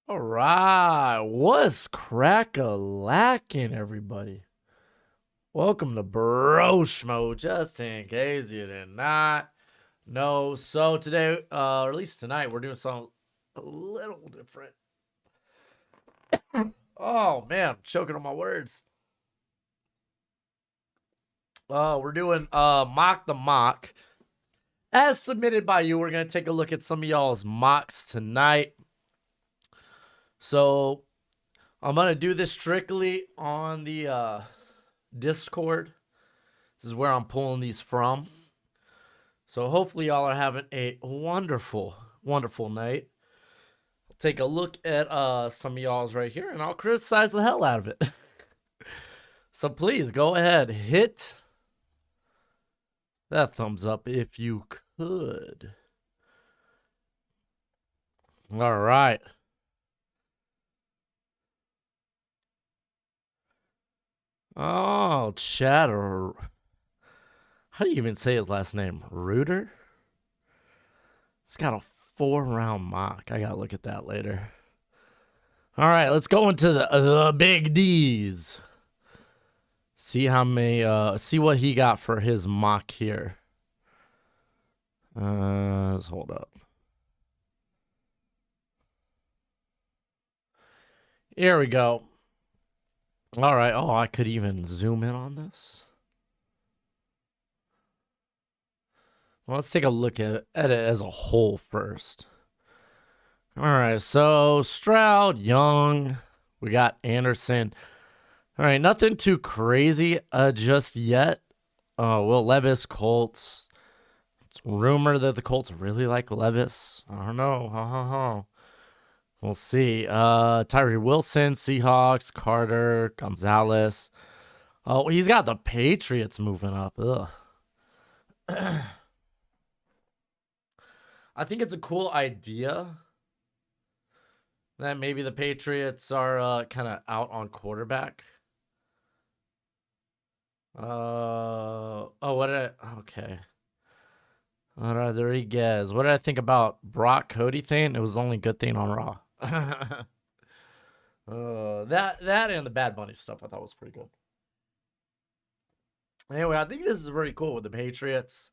All right, what's crack-a-lacking, everybody? Welcome to Broshmo, just in case you did not know. So today, or at least tonight, we're doing something a little different. Oh man, I'm choking on my words. We're doing Mock the Mock. As submitted by you, we're gonna take a look at some of y'all's mocks tonight. So I'm gonna do this strictly on the Discord. This is where I'm pulling these from. So hopefully y'all are having a wonderful, wonderful night. I'll take a look at some of y'all's right here, and I'll criticize the hell out of it. So please go ahead, hit that thumbs up if you could. All right. Oh, Chatter. How do you even say his last name? Reuter? It's got a 4-round mock. I gotta look at that later. All right, let's go into the big D's. See how many. See what he got for his mock here. Let's hold up. Here we go. All right. Oh, I could even zoom in on this. Well, let's take a look at it as a whole first. All right. So Stroud, Young, we got Anderson. All right. Nothing too crazy just yet. Will Levis, Colts. It's rumored that the Colts really like Levis. I don't know. We'll see. Tyree Wilson, Seahawks, Carter, Gonzalez. Oh, he's got the Patriots moving up. Ugh. I think it's a cool idea that maybe the Patriots are kind of out on quarterback. Okay. Rodriguez. What did I think about Brock Cody thing? It was the only good thing on Raw. That and the Bad Bunny stuff I thought was pretty good. Anyway, I think this is pretty cool with the Patriots.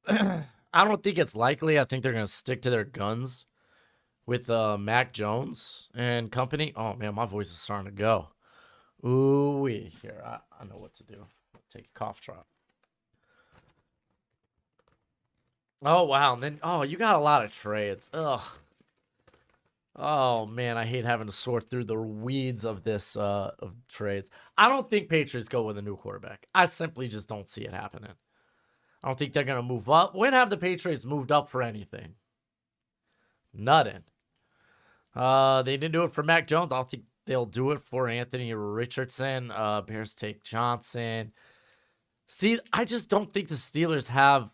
I don't think it's likely. I think they're gonna stick to their guns with Mac Jones and company. Oh man, my voice is starting to go. Ooh wee. Here, I know what to do. Take a cough drop. Oh wow, and then you got a lot of trades. Ugh. Oh man, I hate having to sort through the weeds of this of trades. I don't think Patriots go with a new quarterback. I simply just don't see it happening. I don't think they're gonna move up. When have the Patriots moved up for anything? Nothing. They didn't do it for Mac Jones. I don't think they'll do it for Anthony Richardson. Bears take Johnson. See, I just don't think the Steelers have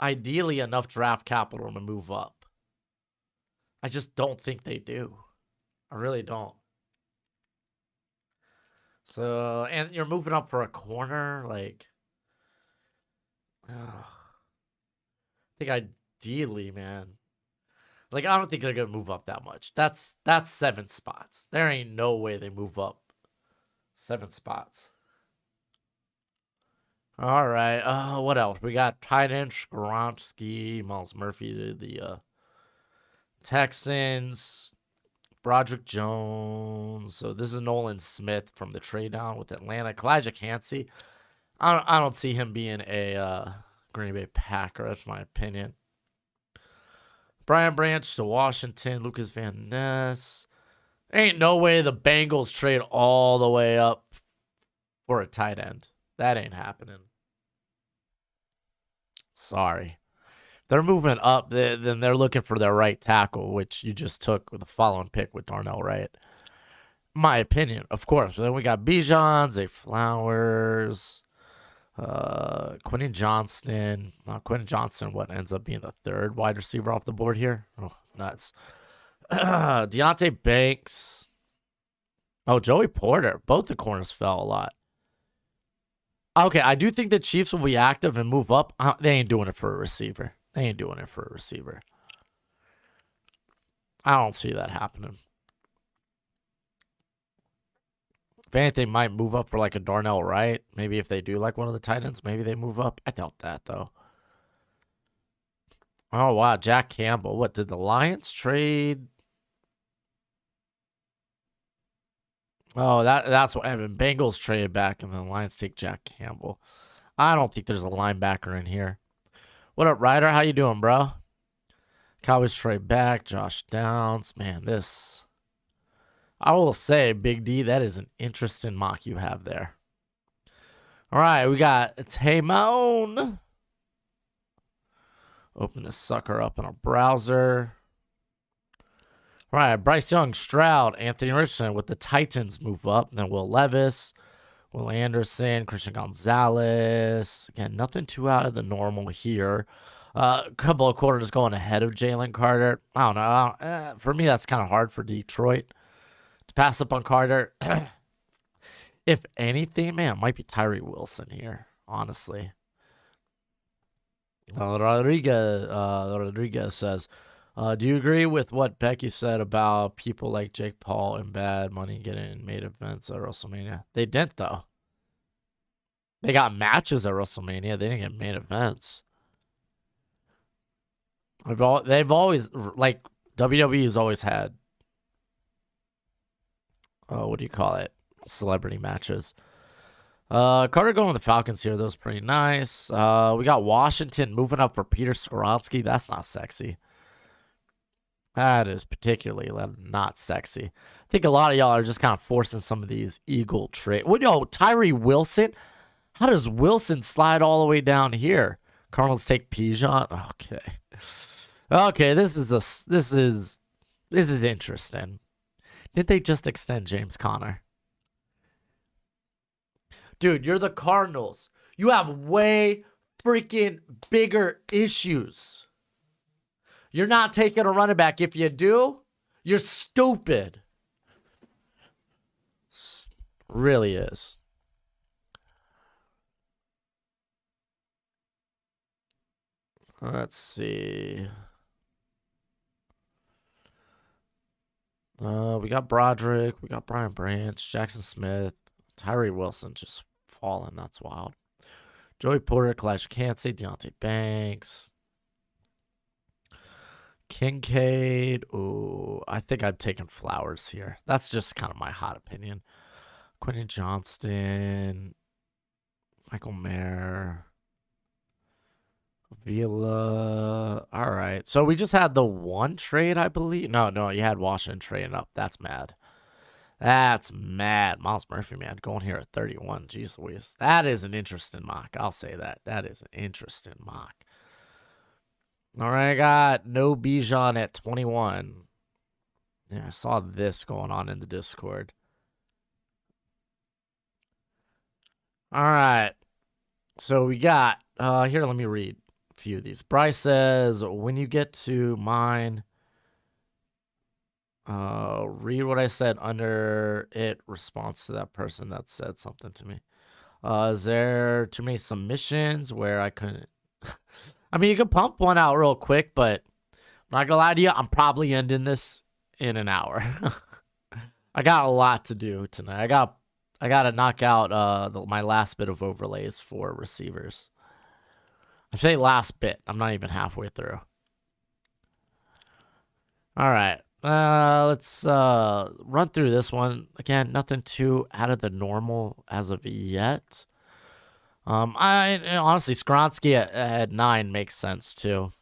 ideally enough draft capital to move up. I just don't think they do. I really don't. So, and you're moving up for a corner, like, I think ideally, man. Like, I don't think they're gonna move up that much. That's 7 spots. There ain't no way they move up 7 spots. All right. What else? We got tight end Skoronski, Miles Murphy to the Texans, Broderick Jones. So this is Nolan Smith from the trade down with Atlanta. Kalijah Kancey. I don't see him being a Green Bay Packer. That's my opinion. Brian Branch to Washington. Lucas Van Ness. Ain't no way the Bengals trade all the way up for a tight end. That ain't happening. Sorry. They're moving up, then they're looking for their right tackle, which you just took with the following pick with Darnell Wright. My opinion, of course. Then we got Bijan, Zay Flowers, Quentin Johnston. Quentin Johnston, what ends up being the 3rd wide receiver off the board here? Oh, nuts. Deontay Banks. Oh, Joey Porter. Both the corners fell a lot. Okay, I do think the Chiefs will be active and move up. They ain't doing it for a receiver. They ain't doing it for a receiver. I don't see that happening. If anything, might move up for like a Darnell Wright. Maybe if they do like one of the Titans, maybe they move up. I doubt that though. Oh wow, Jack Campbell. What did the Lions trade? Oh, that's what happened. Bengals traded back, and then the Lions take Jack Campbell. I don't think there's a linebacker in here. What up, Ryder? How you doing, bro? Cowboys trade back. Josh Downs. Man, this. I will say, Big D, that is an interesting mock you have there. All right, we got Taymone. Open this sucker up in a browser. All right, Bryce Young, Stroud, Anthony Richardson with the Titans move up. And then Will Levis, Will Anderson, Christian Gonzalez. Again, nothing too out of the normal here. A couple of quarters going ahead of Jalen Carter. I don't know. For me, that's kind of hard for Detroit to pass up on Carter. If anything, man, it might be Tyree Wilson here, honestly. Rodriguez says, do you agree with what Becky said about people like Jake Paul and Bad Money getting main events at WrestleMania? They didn't, though. They got matches at WrestleMania. They didn't get main events. They've always, like, WWE's always had, what do you call it? Celebrity matches. Carter going with the Falcons here. That was pretty nice. We got Washington moving up for Peter Skoronski. That's not sexy. That is particularly not sexy. I think a lot of y'all are just kind of forcing some of these Eagle trade. What, yo, Tyree Wilson? How does Wilson slide all the way down here? Cardinals take Pigeon. Okay. Okay, this is interesting. Did they just extend James Conner? Dude, you're the Cardinals. You have way freaking bigger issues. You're not taking a running back. If you do, you're stupid. Really is. Let's see. We got Broderick. We got Brian Branch, Jackson Smith, Tyree Wilson just falling. That's wild. Joey Porter, Elijah Cansey, Deontay Banks, Kincaid. Ooh, I think I'm taking Flowers here. That's just kind of my hot opinion. Quentin Johnston, Michael Mayer, Vila. All right. So we just had the one trade, I believe. No, you had Washington trading up. That's mad. That's mad. Miles Murphy, man, going here at 31. Jeez Louise. That is an interesting mock. I'll say that. That is an interesting mock. All right, I got no Bijan at 21. Yeah, I saw this going on in the Discord. All right. So we got, here, let me read a few of these. Bryce says, when you get to mine, read what I said under it, response to that person that said something to me. Is there too many submissions where I couldn't? I mean, you can pump one out real quick, but I'm not gonna lie to you, I'm probably ending this in an hour. I got a lot to do tonight. I got to knock out my last bit of overlays for receivers. I say last bit. I'm not even halfway through. All right. Let's run through this one. Again, nothing too out of the normal as of yet. I honestly, Skronsky at 9 makes sense too.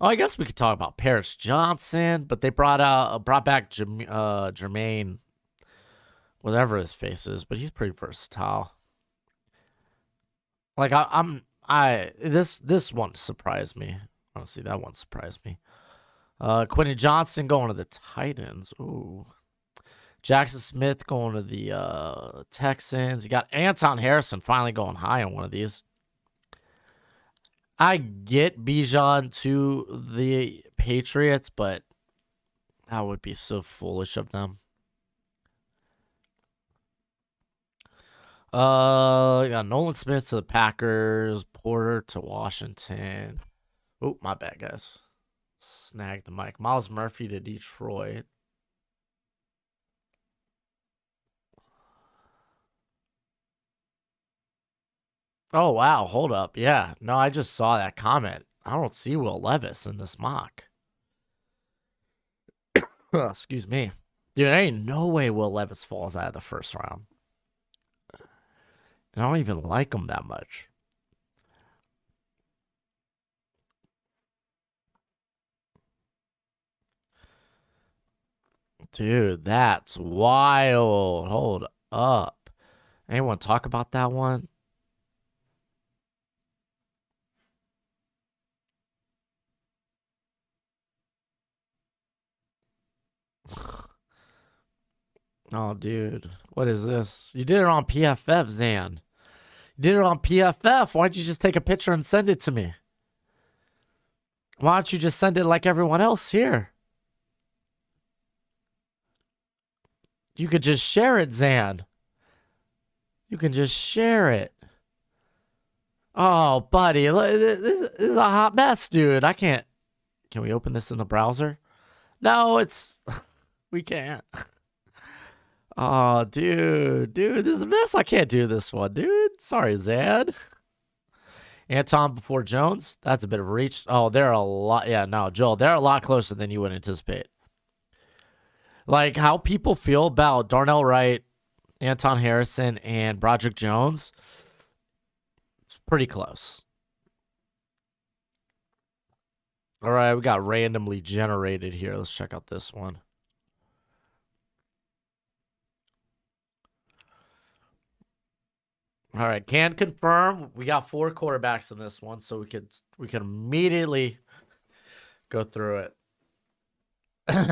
Oh, I guess we could talk about Paris Johnson, but they brought back Jermaine, whatever his face is, but he's pretty versatile. Like this one surprised me. Honestly, that one surprised me. Quentin Johnson going to the Titans. Ooh. Jackson Smith going to the Texans. You got Anton Harrison finally going high on one of these. I get Bijan to the Patriots, but that would be so foolish of them. You got Nolan Smith to the Packers, Porter to Washington. Oh, my bad, guys. Snag the mic. Miles Murphy to Detroit. Oh, wow. Hold up. Yeah. No, I just saw that comment. I don't see Will Levis in this mock. Excuse me. Dude, there ain't no way Will Levis falls out of the first round. I don't even like him that much. Dude, that's wild. Hold up. Anyone talk about that one? Oh, dude. What is this? You did it on PFF, Zan. You did it on PFF. Why don't you just take a picture and send it to me? Why don't you just send it like everyone else here? You could just share it, Zan. You can just share it. Oh, buddy. This is a hot mess, dude. I can't. Can we open this in the browser? No, it's. We can't. Oh, dude. Dude, this is a mess. I can't do this one, dude. Sorry, Zan. Anton before Jones. That's a bit of a reach. Oh, they're a lot. Yeah, no, Joel, they're a lot closer than you would anticipate. Like how people feel about Darnell Wright, Anton Harrison, and Broderick Jones. It's pretty close. All right, we got randomly generated here. Let's check out this one. All right, can confirm we got 4 quarterbacks in this one, so we could immediately go through it.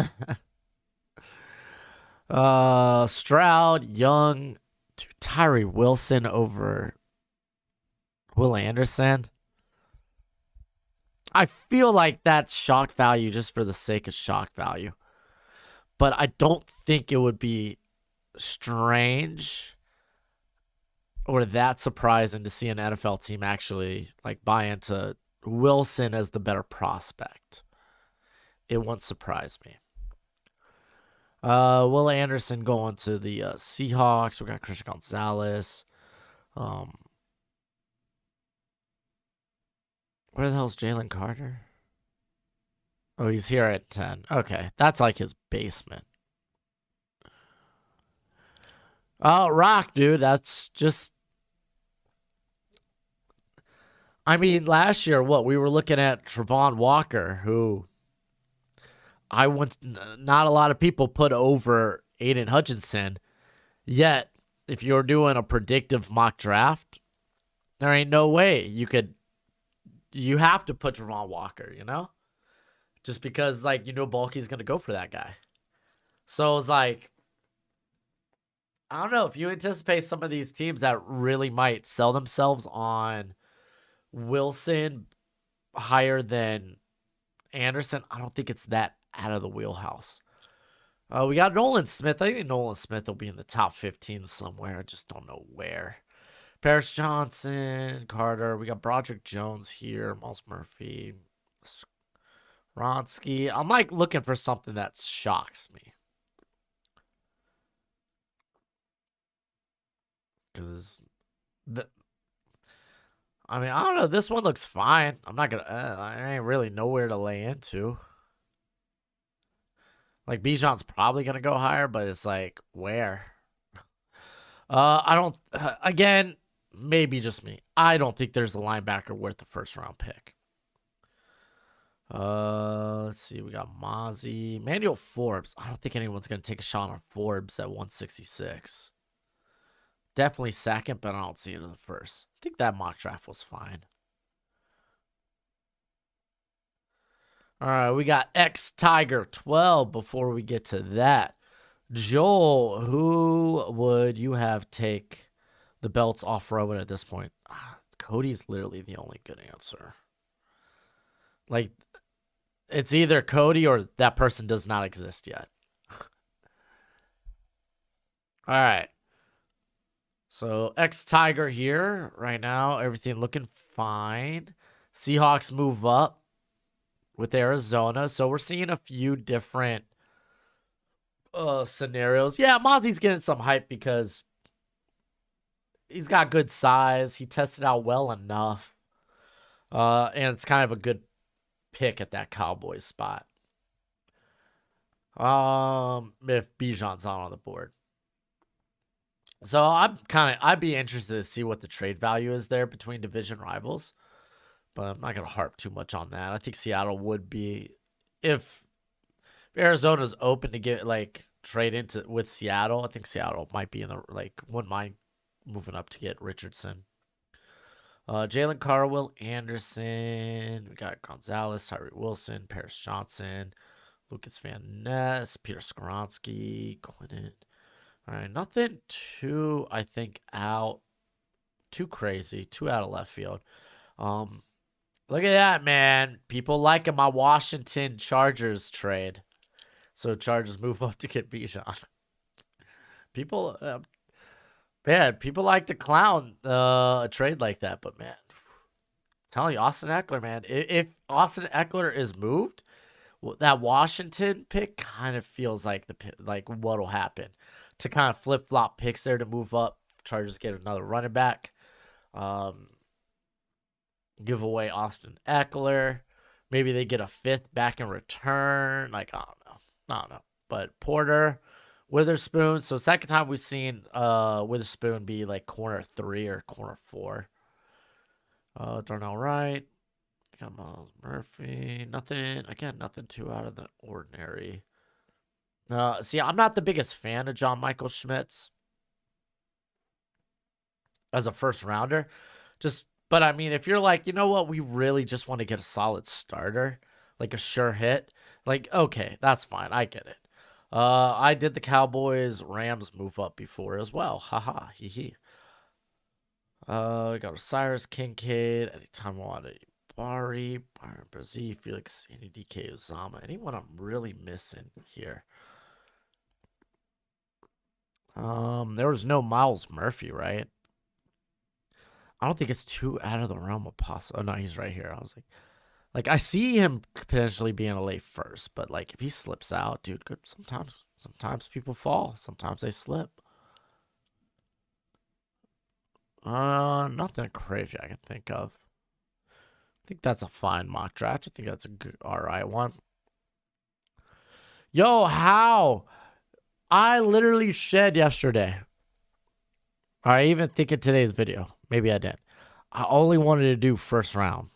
Stroud, Young, Tyree Wilson over Will Anderson. I feel like that's shock value just for the sake of shock value. But I don't think it would be strange or that surprising to see an NFL team actually like buy into Wilson as the better prospect. It won't surprise me. Will Anderson going to the Seahawks. We got Christian Gonzalez. Where the hell's Jalen Carter? Oh, he's here at 10. Okay, that's like his basement. Oh, Rock, dude. That's just. I mean, last year, what we were looking at Travon Walker, who not a lot of people put over Aiden Hutchinson. Yet, if you're doing a predictive mock draft, there ain't no way you have to put Travon Walker, you know? Just because, like, you know, Bulky's going to go for that guy. So it's like, I don't know. If you anticipate some of these teams that really might sell themselves on Wilson higher than Anderson, I don't think it's that out of the wheelhouse. We got Nolan Smith. I think Nolan Smith will be in the top 15 somewhere. I just don't know where. Paris Johnson, Carter. We got Broderick Jones here. Miles Murphy. Ronsky. I'm like looking for something that shocks me. Because I mean, I don't know. This one looks fine. I'm not gonna. I ain't really nowhere to lay into. Like Bijan's probably gonna go higher, but it's like where? I don't. Again, maybe just me. I don't think there's a linebacker worth the first round pick. Let's see. We got Mozzie, Manuel Forbes. I don't think anyone's gonna take a shot on Forbes at 166. Definitely second, but I don't see it in the first. I think that mock draft was fine. All right, we got X Tiger 12 before we get to that. Joel, who would you have take the belts off Rowan at this point? Cody's literally the only good answer. Like, it's either Cody or that person does not exist yet. All right. So, X Tiger here right now. Everything looking fine. Seahawks move up. with Arizona. So we're seeing a few different scenarios. Yeah, Mozzie's getting some hype because he's got good size. He tested out well enough. And it's kind of a good pick at that Cowboys spot. If Bijan's not on the board. So I'd be interested to see what the trade value is there between division rivals. But I'm not gonna harp too much on that. I think Seattle would be, if Arizona's open to get like trade into with Seattle. I think Seattle might be in the wouldn't mind moving up to get Richardson. Jalen Carr, Will Anderson. We got Gonzalez, Tyree Wilson, Paris Johnson, Lucas Van Ness, Peter Skoronski, Quinnen. All right, nothing too, I think, too crazy, too out of left field. Look at that, man. People liking my Washington Chargers trade. So Chargers move up to get Bijan. People, man, people like to clown a trade like that, but man, I'm telling you, Austin Eckler, man, if Austin Eckler is moved, that Washington pick kind of feels like what'll happen to kind of flip flop picks there to move up. Chargers get another running back. Give away Austin Eckler. Maybe they get a fifth back in return. I don't know. But Porter, Witherspoon. So second time we've seen Witherspoon be like corner 3 or corner 4. Darnell Wright. Got Miles Murphy. Nothing too out of the ordinary. See, I'm not the biggest fan of John Michael Schmitz as a first rounder. But I mean, if you're like, you know what, we really just want to get a solid starter, like a sure hit, okay, that's fine. I get it. I did the Cowboys Rams move up before as well. Haha, hee hee. Got Osiris, Kincaid, anytime I want to. Bari, Byron Brazil, Felix, Andy DK, Uzama. Anyone I'm really missing here? There was no Miles Murphy, right? I don't think it's too out of the realm of possible. Oh no, he's right here. I was like I see him potentially being a late first, but like if he slips out, dude, good. Sometimes people fall. Sometimes they slip. Nothing crazy I can think of. I think that's a fine mock draft. I think that's a good, all right one. Yo, how? I literally shed yesterday. I even think in today's video. Maybe I did. I only wanted to do first round.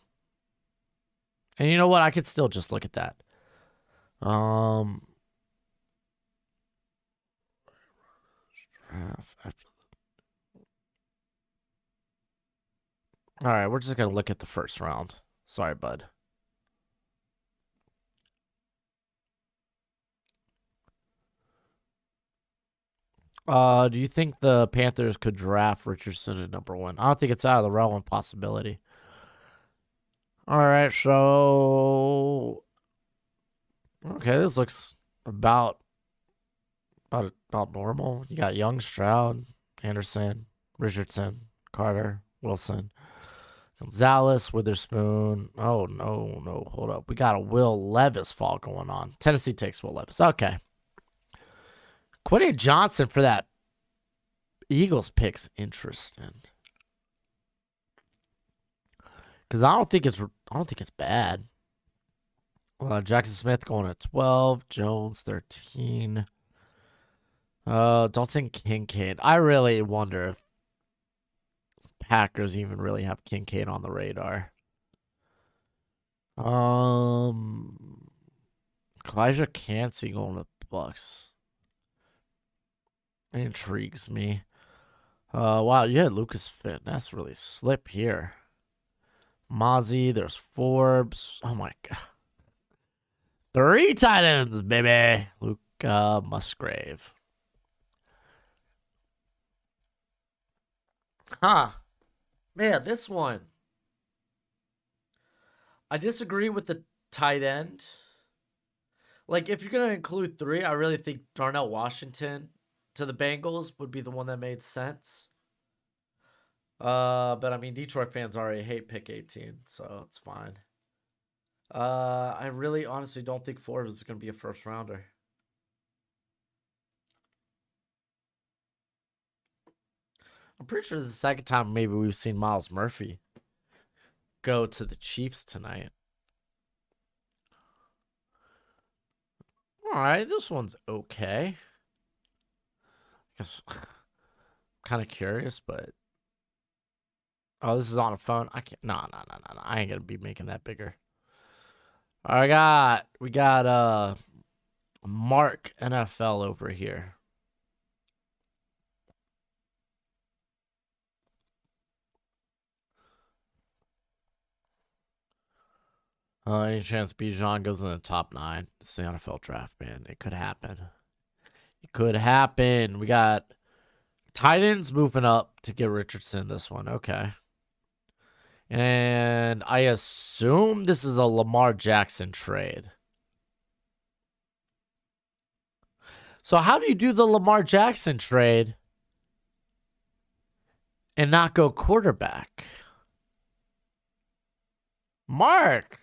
And you know what? I could still just look at that. All right, we're just gonna look at the first round. Sorry, bud. Do you think the Panthers could draft Richardson at number 1? I don't think it's out of the realm of possibility. All right, so okay, this looks about normal. You got Young, Stroud, Anderson, Richardson, Carter, Wilson, Gonzalez, Witherspoon. Oh no, hold up. We got a Will Levis fall going on. Tennessee takes Will Levis. Okay. Quentin Johnson for that Eagles pick's interesting. Because I don't think it's bad. Jackson Smith going at 12, Jones 13. Dalton Kincaid. I really wonder if Packers even really have Kincaid on the radar. Elijah Cansey going to the Bucks. It intrigues me. Wow, you had Lucas Finn. That's really slip here. Mozzie, there's Forbes. Oh my god. 3 tight ends, baby. Luke Musgrave. Huh. Man, this one. I disagree with the tight end. Like, if you're going to include 3, I really think Darnell Washington to the Bengals would be the one that made sense. But I mean, Detroit fans already hate pick 18, so it's fine. I really honestly don't think Forbes is going to be a first rounder. I'm pretty sure this is the second time maybe we've seen Miles Murphy go to the Chiefs tonight. All right, this one's okay. I guess I'm kind of curious, but oh, this is on a phone. I can't. No. I ain't gonna be making that bigger. All right, we got Mark NFL over here. Any chance Bijan goes in the top 9? It's the NFL draft, man. It could happen. It could happen. We got Titans moving up to get Richardson this one. Okay. And I assume this is a Lamar Jackson trade. So how do you do the Lamar Jackson trade and not go quarterback? Mark,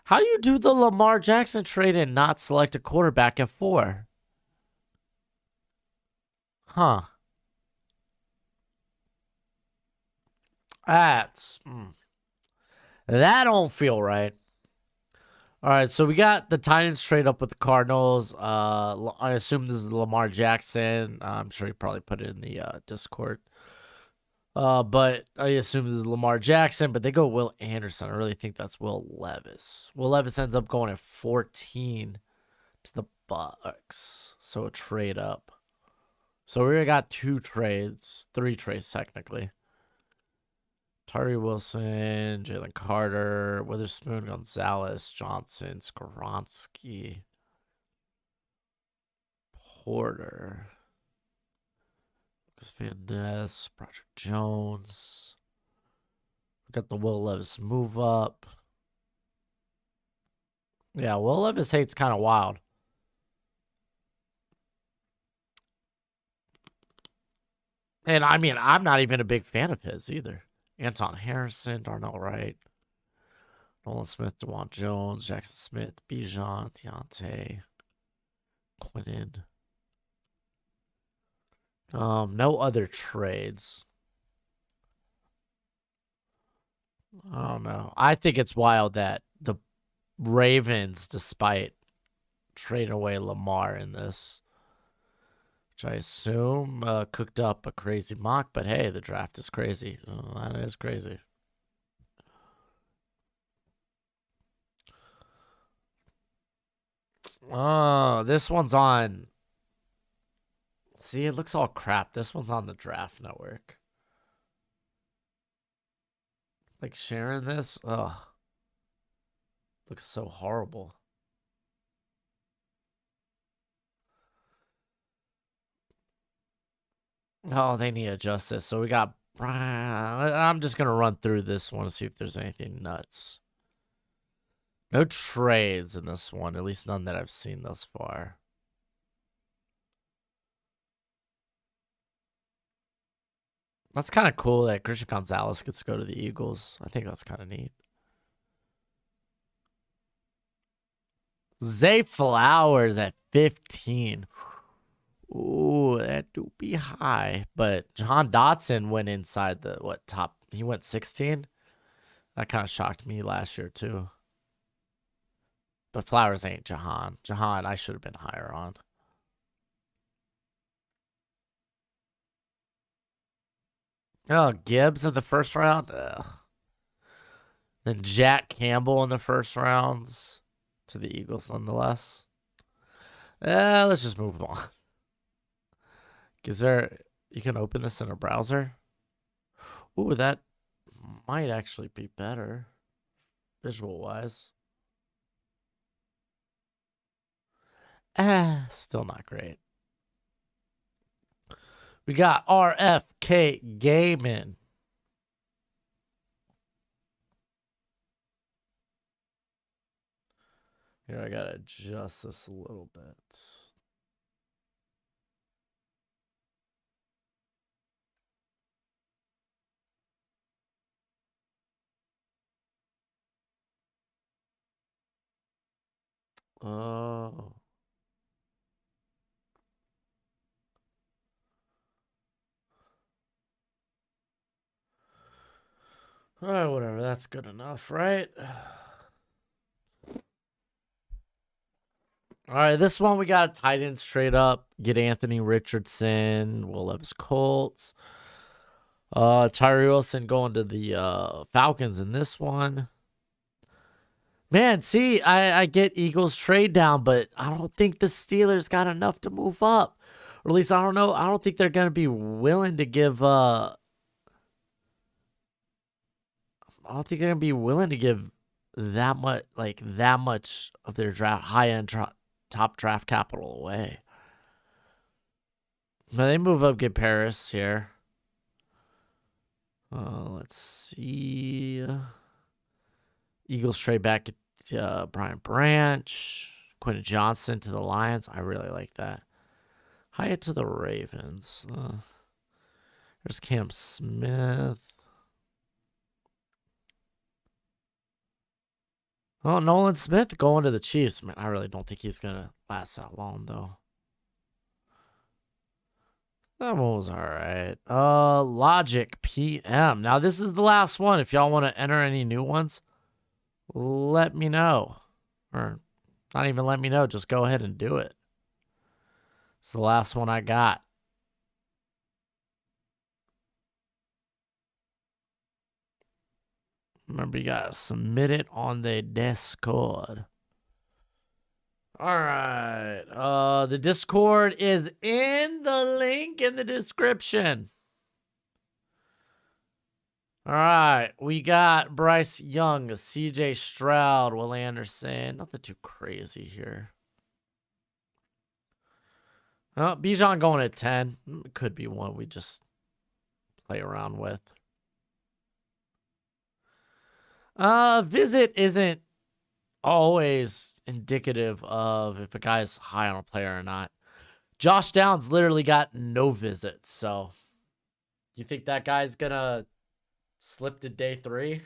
how do you do the Lamar Jackson trade and not select a quarterback at 4? Huh. That's that don't feel right. All right, so we got the Titans trade up with the Cardinals. I assume this is Lamar Jackson. I'm sure you probably put it in the Discord. But I assume this is Lamar Jackson, but they go Will Anderson. I really think that's Will Levis. Will Levis ends up going at 14 to the Bucks. So a trade up. So we already got 2 trades, 3 trades technically. Tyree Wilson, Jalen Carter, Witherspoon, Gonzalez, Johnson, Skoronski, Porter, Lucas Van Ness, Project Jones. We got the Will Levis move up. Yeah, Will Levis hate's kind of wild. And I mean, I'm not even a big fan of his either. Anton Harrison, Darnell Wright, Nolan Smith, DeJuan Jones, Jackson Smith, Bijan, Deontay, Quinnen. No other trades. I don't know. I think it's wild that the Ravens, despite trading away Lamar in this, which I assume cooked up a crazy mock, but hey, the draft is crazy. That is crazy. Oh, this one's on. See, it looks all crap. This one's on the Draft Network. Like sharing this, ugh, looks so horrible. Oh, they need to adjust this. So we got. I'm just gonna run through this one to see if there's anything nuts. No trades in this one, at least none that I've seen thus far. That's kind of cool that Christian Gonzalez gets to go to the Eagles. I think that's kind of neat. Zay Flowers at 15. Ooh, that do be high. But John Dotson went inside the top? He went 16. That kind of shocked me last year too. But Flowers ain't Jahan. Jahan, I should have been higher on. Oh, Gibbs in the first round. Ugh. Then Jack Campbell in the first rounds to the Eagles, nonetheless. Let's just move on. Is there? You can open this in a browser. Ooh, that might actually be better, visual wise. Still not great. We got RFK Gaming. Here, I gotta adjust this a little bit. Oh. All right, whatever. That's good enough, right? All right, this one we got a tight end straight up. Get Anthony Richardson. Will Levis Colts. Tyree Wilson going to the Falcons in this one. Man, see, I get Eagles trade down, but I don't think the Steelers got enough to move up. Or at least I don't know. I don't think they're gonna be willing to give I don't think they're gonna be willing to give that much of their draft high end top draft capital away. But they move up, get Paris here. Let's see. Eagles trade back to Brian Branch, Quentin Johnson to the Lions. I really like that. Hyatt to the Ravens. There's Cam Smith. Oh, Nolan Smith going to the Chiefs. Man, I really don't think he's going to last that long, though. That one was all right. Logic PM. Now, this is the last one. If y'all want to enter any new ones, let me know. Or not even let me know. Just go ahead and do it. It's the last one I got. Remember, you got to submit it on the Discord. All right. The Discord is in the link in the description. All right. We got Bryce Young, CJ Stroud, Will Anderson. Nothing too crazy here. Bijan going at 10. Could be one we just play around with. Visit isn't always indicative of if a guy's high on a player or not. Josh Downs literally got no visits, so you think that guy's gonna slip to day 3?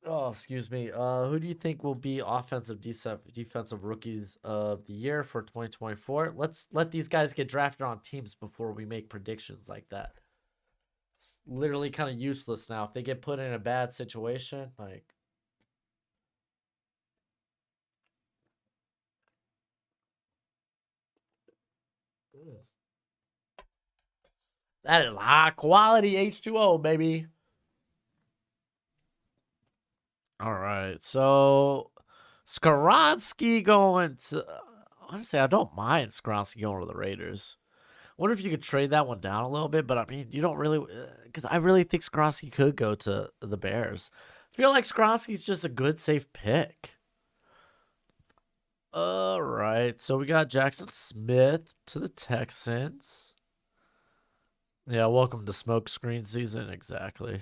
Oh, excuse me. Who do you think will be offensive defensive rookies of the year for 2024? Let's let these guys get drafted on teams before we make predictions like that. It's literally kind of useless now. If they get put in a bad situation, like that is high quality H2O, baby. All right. So Skoronsky going to honestly, I don't mind Skoronsky going to the Raiders. I wonder if you could trade that one down a little bit, but I mean, you don't really, because I really think Skoronsky could go to the Bears. I feel like Skoronsky's just a good, safe pick. All right, so we got Jackson Smith to the Texans. Yeah, welcome to smoke screen season. Exactly.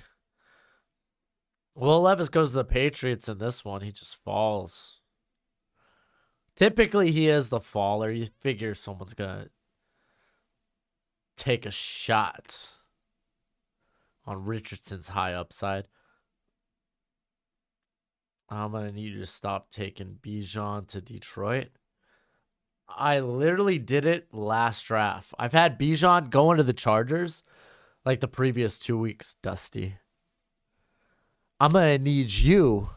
Will Levis goes to the Patriots in this one. He just falls. Typically, he is the faller. You figure someone's going to take a shot on Richardson's high upside. I'm going to need you to stop taking Bijan to Detroit. I literally did it last draft. I've had Bijan going to the Chargers like the previous 2 weeks, Dusty. I'm going to need you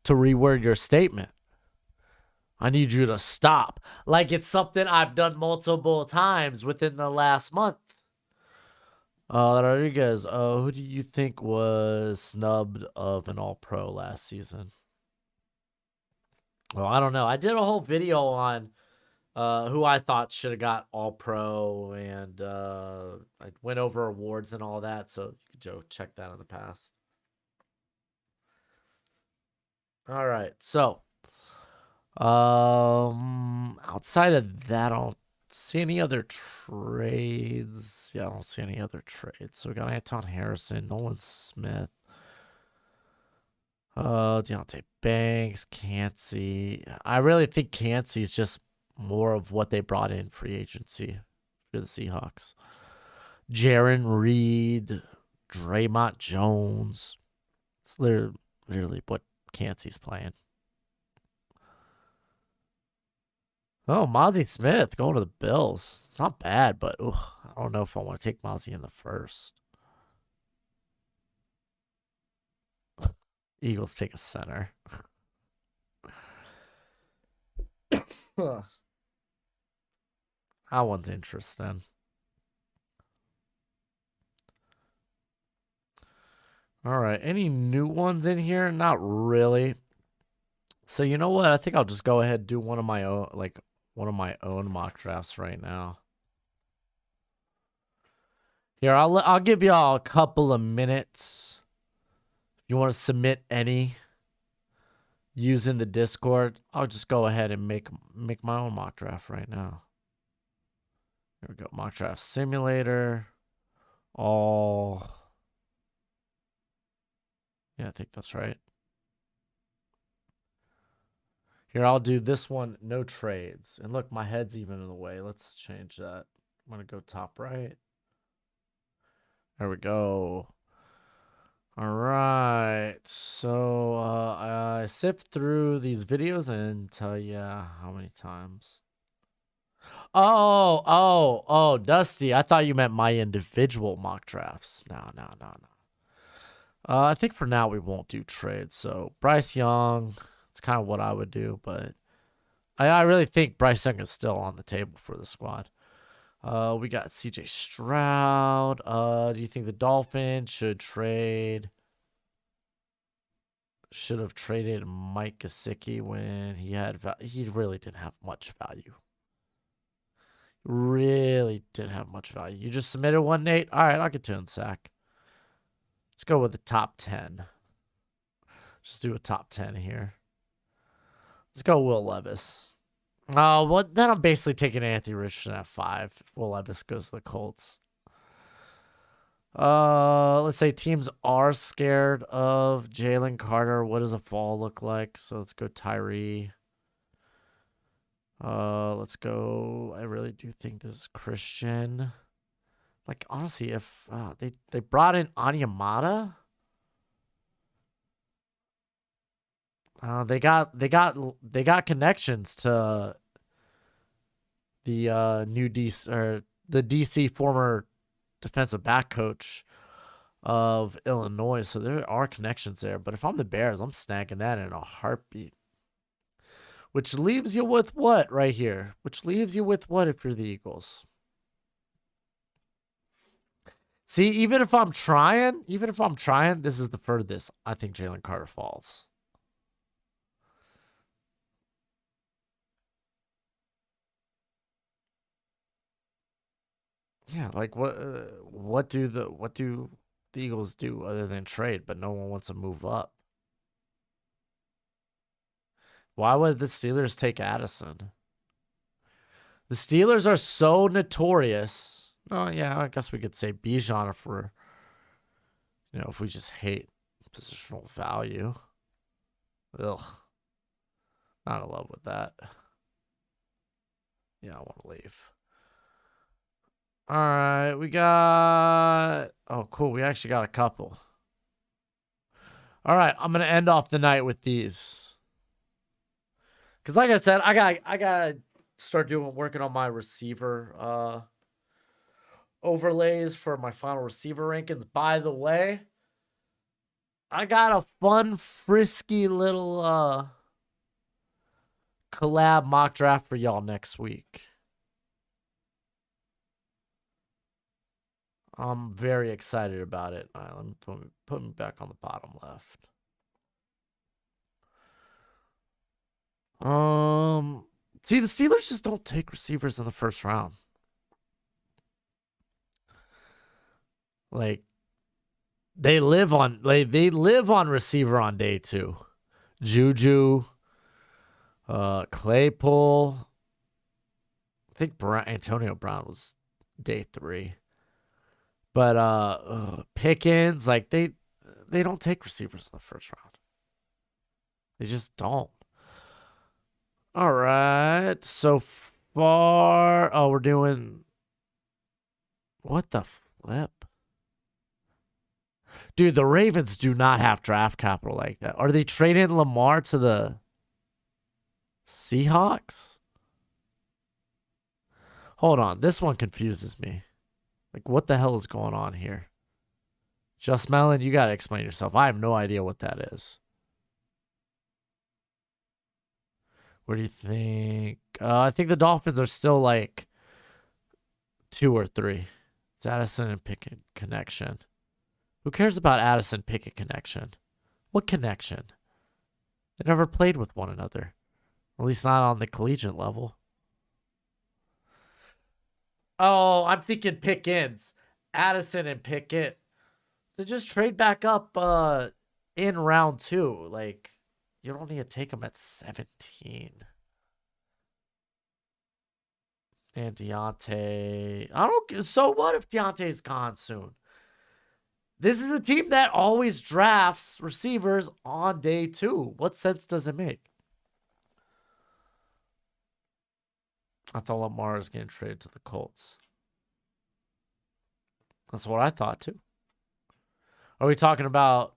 to reword your statement. I need you to stop. Like it's something I've done multiple times within the last month. Rodriguez, who do you think was snubbed of an All-Pro last season? Well, I don't know. I did a whole video on who I thought should have got All-Pro, and I went over awards and all that, so you could check that in the past. All right, so outside of that, I don't see any other trades. Yeah, I don't see any other trades. So we got Anton Harrison, Nolan Smith, Deontay Banks, Cansey. I really think Cansey's just more of what they brought in free agency for the Seahawks. Jaron Reed, Draymond Jones. It's literally what Cansey's playing. Oh, Mozzie Smith going to the Bills. It's not bad, but I don't know if I want to take Mozzie in the first. Eagles take a center. That one's interesting. All right. Any new ones in here? Not really. So you know what? I think I'll just go ahead and do one of my own mock drafts right now. Here, I'll give y'all a couple of minutes. If you want to submit any using the Discord, I'll just go ahead and make my own mock draft right now. Here we go. Mock draft simulator. All. Yeah, I think that's right. Here, I'll do this one, no trades. And look, my head's even in the way. Let's change that. I'm going to go top right. There we go. All right. So I sift through these videos and tell you how many times. Oh, Dusty. I thought you meant my individual mock drafts. No. I think for now we won't do trades. So Bryce Young, it's kind of what I would do, but I really think Bryce Young is still on the table for the squad. We got CJ Stroud. Do you think the Dolphins should have traded Mike Gesicki when he really didn't have much value? Really didn't have much value. You just submitted one, Nate? All right, I'll get to it in a sec. Let's go with the top 10. Just do a top 10 here. Let's go Will Levis. Oh, well, then I'm basically taking Anthony Richardson at 5. If Will Levis goes to the Colts. Let's say teams are scared of Jalen Carter. What does a fall look like? So let's go Tyree. Let's go. I really do think this is Christian. Like, honestly, if they brought in Anyamata, they got connections to the new DC or the DC former defensive back coach of Illinois, so there are connections there. But if I'm the Bears, I'm snagging that in a heartbeat. Which leaves you with what right here? Which leaves you with what if you're the Eagles? See, even if I'm trying, this is the furthest I think Jalen Carter falls. Yeah, like what do the Eagles do other than trade? But no one wants to move up. Why would the Steelers take Addison? The Steelers are so notorious. Oh yeah, I guess we could say Bijan if we just hate positional value. Ugh, not in love with that. Yeah, I want to leave. All right, we got. Oh, cool. We actually got a couple. All right, I'm gonna end off the night with these. Cause like I said, I got start working on my receiver overlays for my final receiver rankings. By the way, I got a fun, frisky little collab mock draft for y'all next week. I'm very excited about it. All right, let me put me back on the bottom left. See, the Steelers just don't take receivers in the first round. Like they live on receiver on day 2. Juju, Claypool. I think Antonio Brown was day 3. But Pickens, like they don't take receivers in the first round. They just don't. All right. So far, we're doing what the flip. Dude, the Ravens do not have draft capital like that. Are they trading Lamar to the Seahawks? Hold on. This one confuses me. Like, what the hell is going on here? Just Melon, you got to explain yourself. I have no idea what that is. Where do you think? I think the Dolphins are still like 2 or 3. It's Addison and Pickett connection. Who cares about Addison Pickett connection? What connection? They never played with one another. At least not on the collegiate level. Oh, I'm thinking Pickens. Addison and Pickett. They just trade back up in round 2. Like, you don't need to take them at 17. And Deontay. So what if Deontay's gone soon? This is a team that always drafts receivers on day 2. What sense does it make? I thought Lamar was getting traded to the Colts. That's what I thought too. Are we talking about?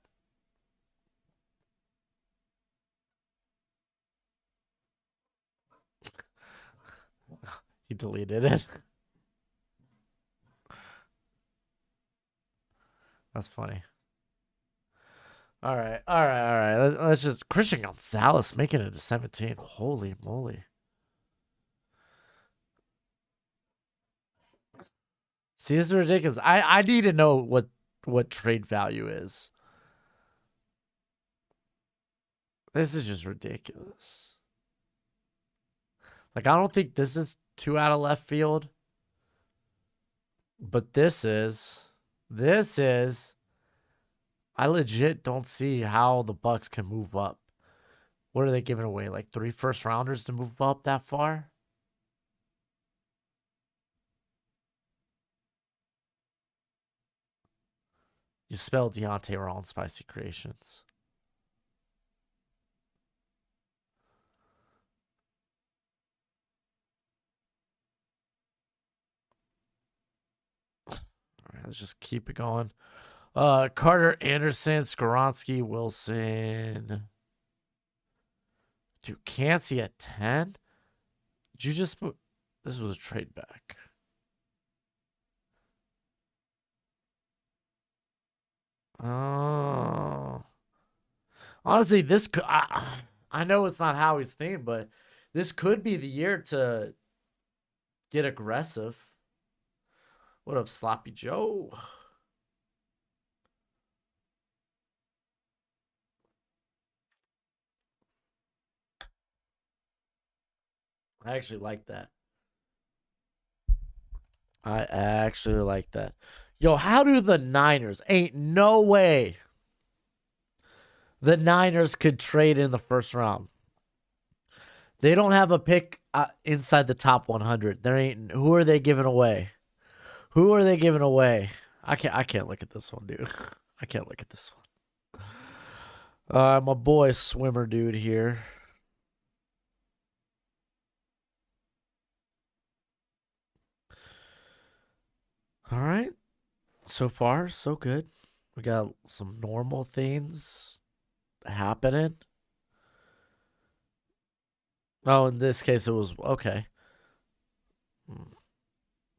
He deleted it. That's funny. All right. Let's just Christian Gonzalez making it to 17. Holy moly. See, this is ridiculous. I need to know what trade value is. This is just ridiculous. Like, I don't think this is too out of left field. But this is. I legit don't see how the Bucks can move up. What are they giving away? Like 3 first rounders to move up that far? You spelled Deontay wrong, Spicy Creations. All right, let's just keep it going. Carter, Anderson, Skoronski, Wilson. Dude, Cansey at 10? Did you just move? This was a trade back. Oh. Honestly, this could. I know it's not Howie's thing, but this could be the year to get aggressive. What up, Sloppy Joe? I actually like that. I actually like that. Yo, how do the Niners? Ain't no way the Niners could trade in the first round. They don't have a pick inside the top 100. There ain't. Who are they giving away? Who are they giving away? I can't look at this one, dude. I can't look at this one. My boy Swimmer dude here. All right. So far, so good. We got some normal things happening. Oh, in this case, it was okay.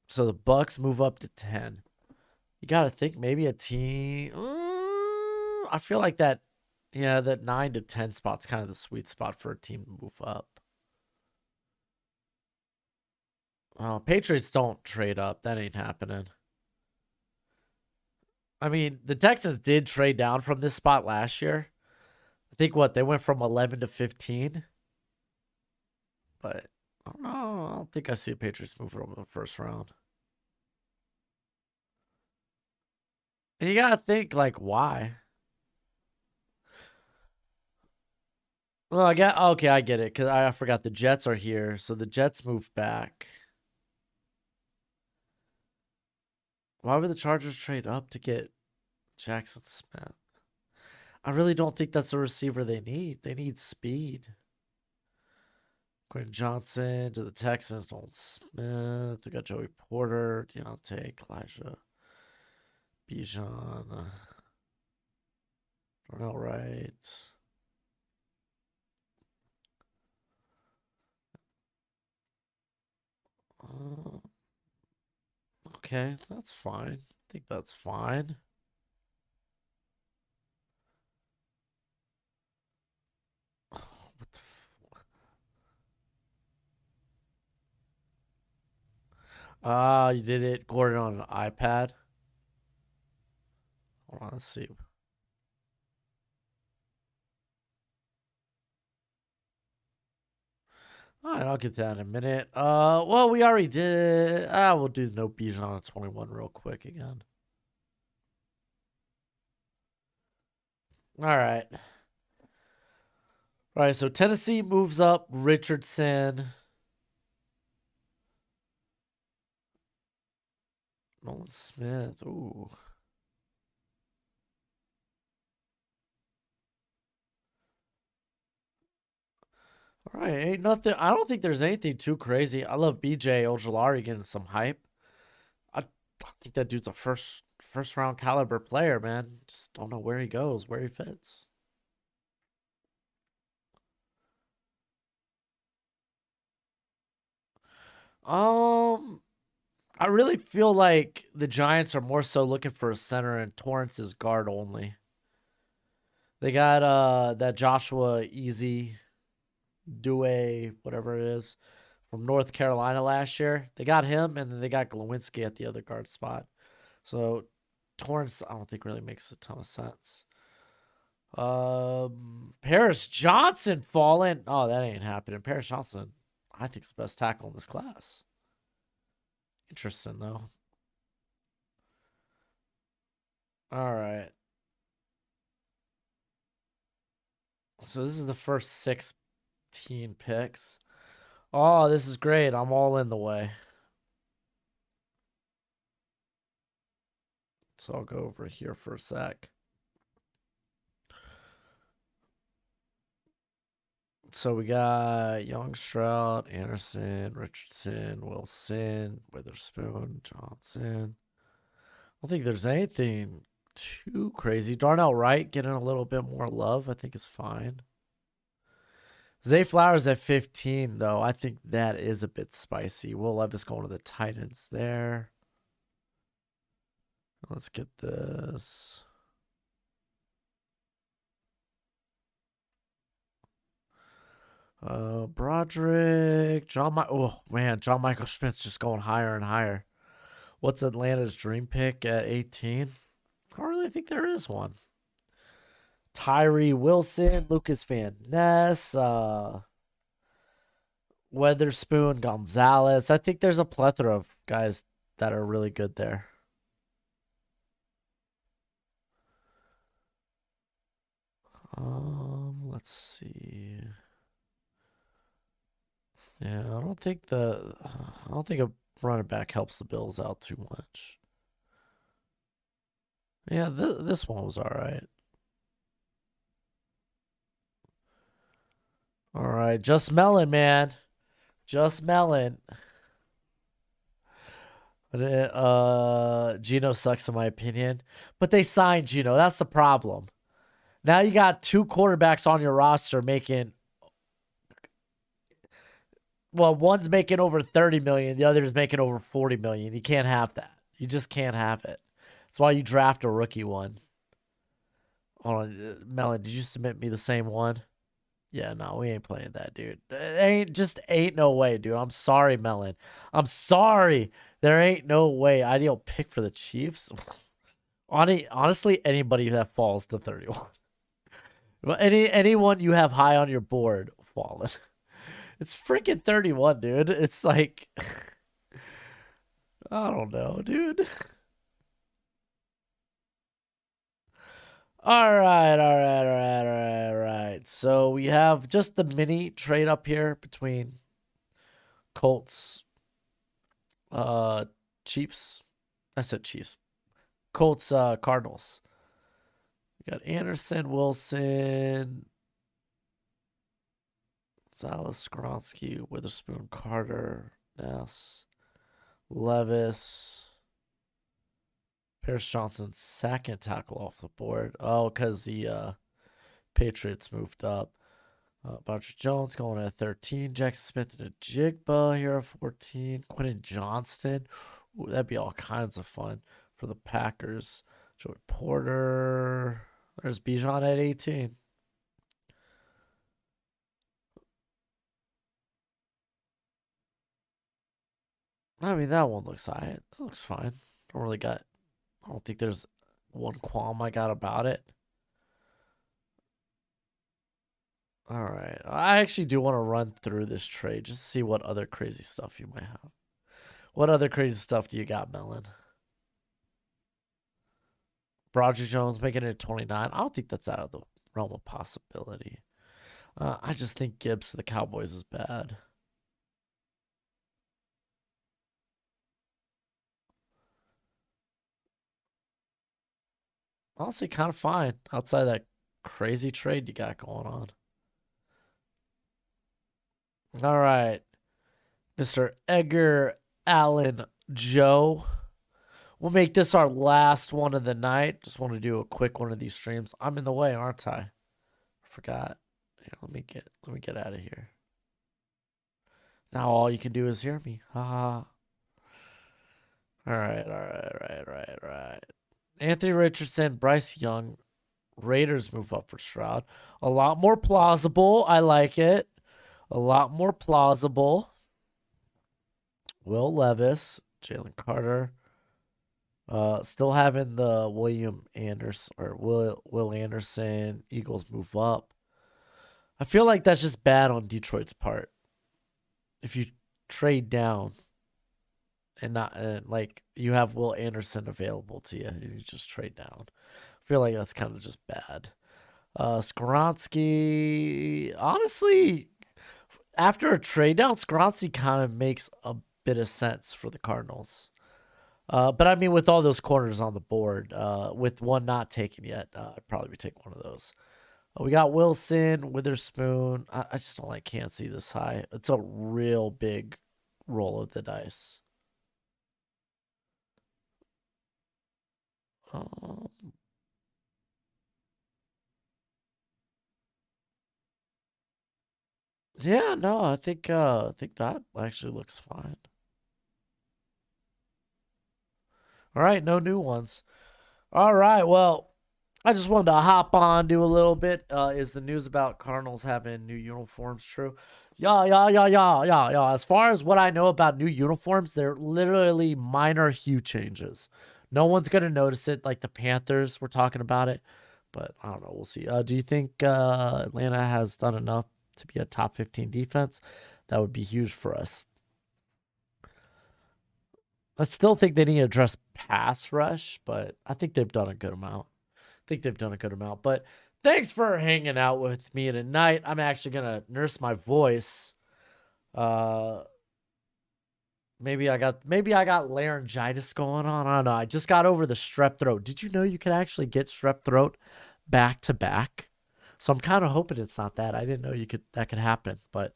So the Bucks move up to 10. You got to think maybe a team. I feel like that, yeah, that 9 to 10 spot's kind of the sweet spot for a team to move up. Patriots don't trade up. That ain't happening. I mean, the Texans did trade down from this spot last year. I think they went from 11 to 15. But I don't know. I don't think I see a Patriots moving over the first round. And you gotta think, like, why? Well, I get it, because I forgot the Jets are here, so the Jets moved back. Why would the Chargers trade up to get Jackson Smith? I really don't think that's the receiver they need. They need speed. Quentin Johnson to the Texans, Nolan Smith. They got Joey Porter, Deontay, Elijah. Bijan. Darnell Wright. Okay, that's fine. I think that's fine. What the you did it, Gordon, on an iPad. Hold on, let's see. All right, I'll get that in a minute. Well, we already did. We'll do no Bijan on 21 real quick again. All right. All right, so Tennessee moves up Richardson. Nolan Smith. Ooh. All right, ain't nothing. I don't think there's anything too crazy. I love BJ Ojolari getting some hype. I think that dude's a first round caliber player, man. Just don't know where he goes, where he fits. Um, I really feel like the Giants are more so looking for a center, and Torrance is guard only. They got that Joshua Easy Due, whatever it is, from North Carolina last year. They got him, and then they got Glowinski at the other guard spot. So Torrance, I don't think really makes a ton of sense. Paris Johnson falling. Oh, that ain't happening. Paris Johnson, I think, is the best tackle in this class. Interesting though. All right. So this is the first 16 picks. Oh, this is great. I'm all in the way. So I'll go over here for a sec. So we got Young, Stroud, Anderson, Richardson, Wilson, Witherspoon, Johnson. I don't think there's anything too crazy. Darnell Wright getting a little bit more love, I think is fine. Zay Flowers at 15, though. I think that is a bit spicy. Will Levis going to the Titans there. Let's get this. Broderick, oh man, John Michael Schmidt's just going higher and higher. What's Atlanta's dream pick at 18? I don't really think there is one. Tyree Wilson, Lucas Van Ness, Weatherspoon, Gonzalez. I think there's a plethora of guys that are really good there. Let's see. Yeah, I don't think a running back helps the Bills out too much. Yeah, this one was all right. All right, just melon, man. Just melon. Gino sucks in my opinion, but they signed Gino. That's the problem. Now you got two quarterbacks on your roster making, well, one's making over 30 million, the other's making over 40 million. You can't have that. You just can't have it. That's why you draft a rookie one. Hold on, Melon, did you submit me the same one? Yeah, no, we ain't playing that, dude. Ain't no way, dude. I'm sorry, Melon. I'm sorry. There ain't no way. Ideal pick for the Chiefs. Honestly, anybody that falls to 31. Well, anyone you have high on your board fallen. It's freaking 31, dude. It's like I don't know, dude. All right, all right, all right, all right, all right. So we have just the mini trade up here between Colts, uh, Chiefs. I said Chiefs. Colts, Cardinals. We got Anderson, Wilson, Salas, Skronsky, Witherspoon, Carter, Ness, Levis. Paris Johnson's second tackle off the board. Oh, because the Patriots moved up. Bodger Jones going at 13. Jackson Smith and a Jigba here at 14. Quentin Johnston. Ooh, that'd be all kinds of fun for the Packers. Joey Porter. There's Bijan at 18. I mean, that one looks alright. That looks fine. I don't think there's one qualm I got about it. All right. I actually do want to run through this trade just to see what other crazy stuff you might have. What other crazy stuff do you got, Melon? Roger Jones making it 29. I don't think that's out of the realm of possibility. I just think Gibbs to the Cowboys is bad. Honestly, kind of fine outside that crazy trade you got going on. All right. Mr. Edgar Allan Joe. We'll make this our last one of the night. Just want to do a quick one of these streams. I'm in the way, aren't I? Forgot. Here, let me get out of here. Now all you can do is hear me. Ha. All right. Anthony Richardson, Bryce Young, Raiders move up for Stroud. A lot more plausible. I like it. A lot more plausible. Will Levis, Jalen Carter. Still having the William Anderson or Will Anderson. Eagles move up. I feel like that's just bad on Detroit's part. If you trade down and not like you have Will Anderson available to you, and you just trade down. I feel like that's kind of just bad. Skoronsky, honestly, after a trade down, Skoronsky kind of makes a bit of sense for the Cardinals. But I mean, with all those corners on the board, with one not taken yet, I'd probably take one of those. We got Wilson, Witherspoon. I just can't see this high. It's a real big roll of the dice. Yeah, no, I think that actually looks fine. All right, no new ones. All right, well, I just wanted to hop on, do a little bit. Is the news about Cardinals having new uniforms true? Yeah. As far as what I know about new uniforms, they're literally minor hue changes. No one's gonna notice it, like the Panthers were talking about it, but I don't know. We'll see. Do you think Atlanta has done enough to be a top 15 defense? That would be huge for us. I still think they need to address pass rush, but I think they've done a good amount. But thanks for hanging out with me tonight. I'm actually gonna nurse my voice. Maybe I got laryngitis going on. I don't know. I just got over the strep throat. Did you know you can actually get strep throat back to back? So I'm kind of hoping it's not that. I didn't know that could happen. But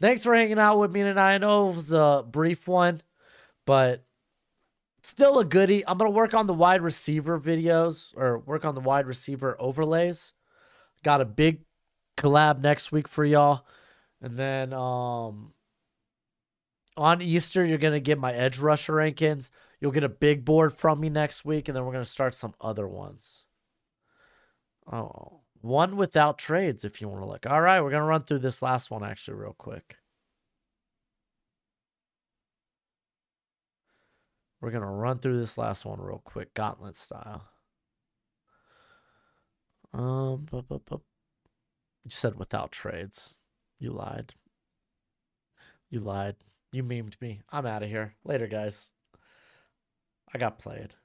thanks for hanging out with me tonight. I know it was a brief one, but still a goodie. I'm gonna work on the wide receiver videos or work on the wide receiver overlays. Got a big collab next week for y'all. And then on Easter, you're gonna get my edge rusher rankings. You'll get a big board from me next week, and then we're gonna start some other ones. Oh, one without trades if you want to look. All right, we're gonna run through this last one actually real quick. We're gonna run through this last one real quick, gauntlet style. You said without trades. You lied. You memed me. I'm out of here. Later, guys. I got played.